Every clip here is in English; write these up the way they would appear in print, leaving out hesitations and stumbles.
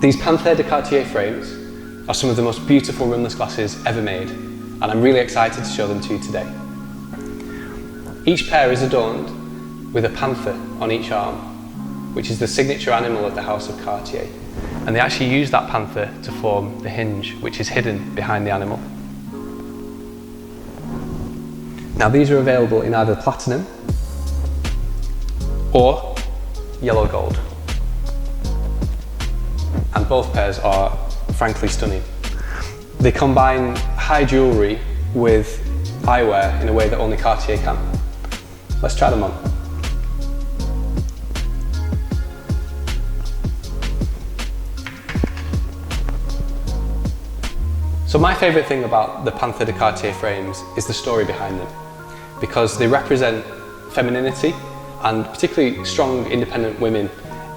These Panthere de Cartier frames are some of the most beautiful rimless glasses ever made, and I'm really excited to show them to you today. Each pair is adorned with a panther on each arm, which is the signature animal of the House of Cartier. And they actually use that panther to form the hinge, which is hidden behind the animal. Now these are available in either platinum or yellow gold. And both pairs are frankly stunning. They combine high jewellery with eyewear in a way that only Cartier can. Let's try them on. So my favourite thing about the Panthere de Cartier frames is the story behind them, because they represent femininity and particularly strong, independent women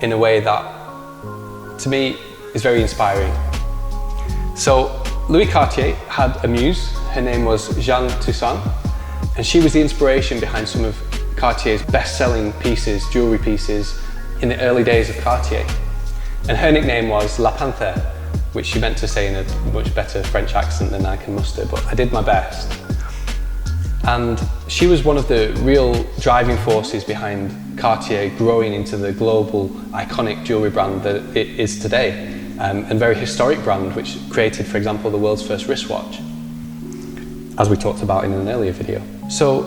in a way that, to me, is very inspiring. So Louis Cartier had a muse, her name was Jeanne Toussaint, and she was the inspiration behind some of Cartier's best-selling pieces, jewellery pieces, in the early days of Cartier. And her nickname was La Panthere, which she meant to say in a much better French accent than I can muster, but I did my best. And she was one of the real driving forces behind Cartier growing into the global iconic jewellery brand that it is today, and very historic brand which created, for example, the world's first wristwatch, as we talked about in an earlier video. So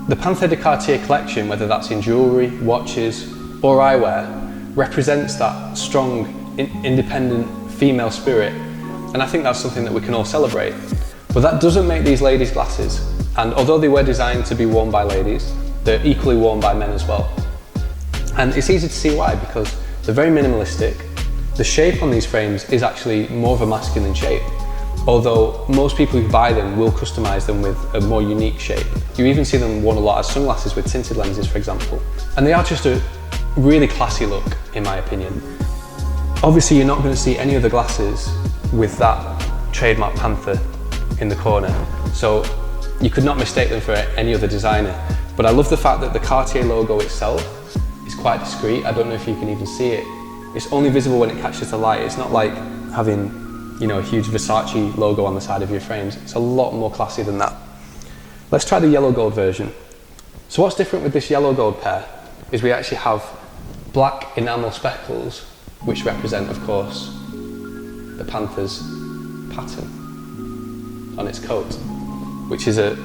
the Panthere de Cartier collection, whether that's in jewellery, watches or eyewear, represents that strong, independent female spirit, and I think that's something that we can all celebrate. But that doesn't make these ladies' glasses, and although they were designed to be worn by ladies, they're equally worn by men as well. And it's easy to see why, because they're very minimalistic. The shape on these frames is actually more of a masculine shape, although most people who buy them will customise them with a more unique shape. You even see them worn a lot as sunglasses with tinted lenses, for example. And they are just a really classy look, in my opinion. Obviously, you're not going to see any other glasses with that trademark panther in the corner, so you could not mistake them for any other designer. But I love the fact that the Cartier logo itself is quite discreet. I don't know if you can even see it. It's only visible when it catches the light. It's not like having, you know, a huge Versace logo on the side of your frames. It's a lot more classy than that. Let's try the yellow gold version. So what's different with this yellow gold pair is we actually have black enamel speckles, which represent, of course, the panther's pattern on its coat, which is a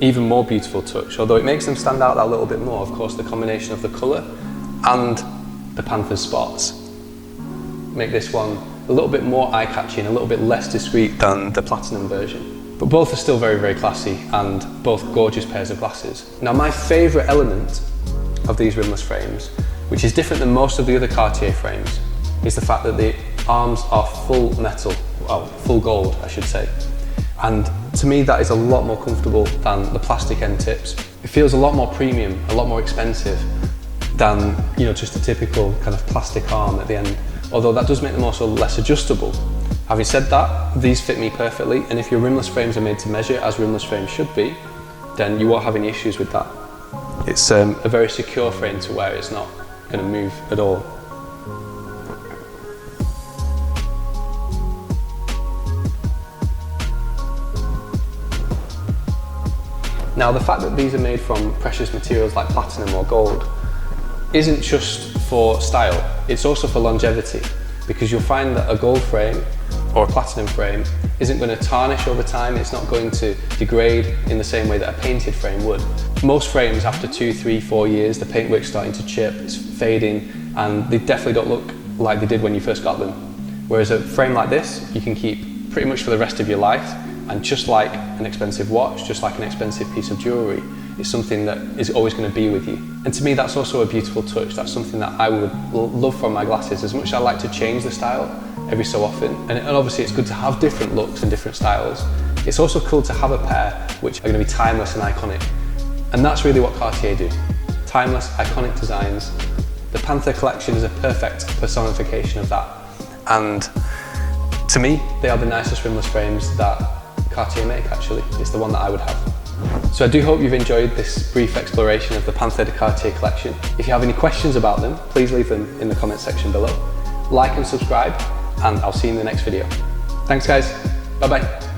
even more beautiful touch, although it makes them stand out that little bit more. Of course, the combination of the colour and the panther's spots make this one a little bit more eye-catching, a little bit less discreet than the platinum version. But both are still very, very classy, and both gorgeous pairs of glasses. Now, my favourite element of these rimless frames, which is different than most of the other Cartier frames, is the fact that the arms are full metal, well, full gold, I should say. And to me, that is a lot more comfortable than the plastic end tips. It feels a lot more premium, a lot more expensive than, you know, just a typical kind of plastic arm at the end. Although that does make them also less adjustable. Having said that, these fit me perfectly, and if your rimless frames are made to measure as rimless frames should be, then you won't have any issues with that. It's a very secure frame to wear. It's not going to move at all. Now, the fact that these are made from precious materials like platinum or gold isn't just for style, it's also for longevity, because you'll find that a gold frame or a platinum frame isn't going to tarnish over time. It's not going to degrade in the same way that a painted frame would. Most frames, after 2, 3, 4 years, the paintwork's starting to chip, it's fading, and they definitely don't look like they did when you first got them. Whereas a frame like this, you can keep pretty much for the rest of your life, and just like an expensive watch, just like an expensive piece of jewellery, it's something that is always going to be with you. And to me, that's also a beautiful touch. That's something that I would love from my glasses. As much as I like to change the style every so often, and obviously it's good to have different looks and different styles, it's also cool to have a pair which are going to be timeless and iconic. And that's really what Cartier do. Timeless, iconic designs. The Panthere collection is a perfect personification of that. And to me, they are the nicest rimless frames that Cartier make, actually. It's the one that I would have. So I do hope you've enjoyed this brief exploration of the Panthere de Cartier collection. If you have any questions about them, please leave them in the comment section below. Like and subscribe, and I'll see you in the next video. Thanks guys, bye bye.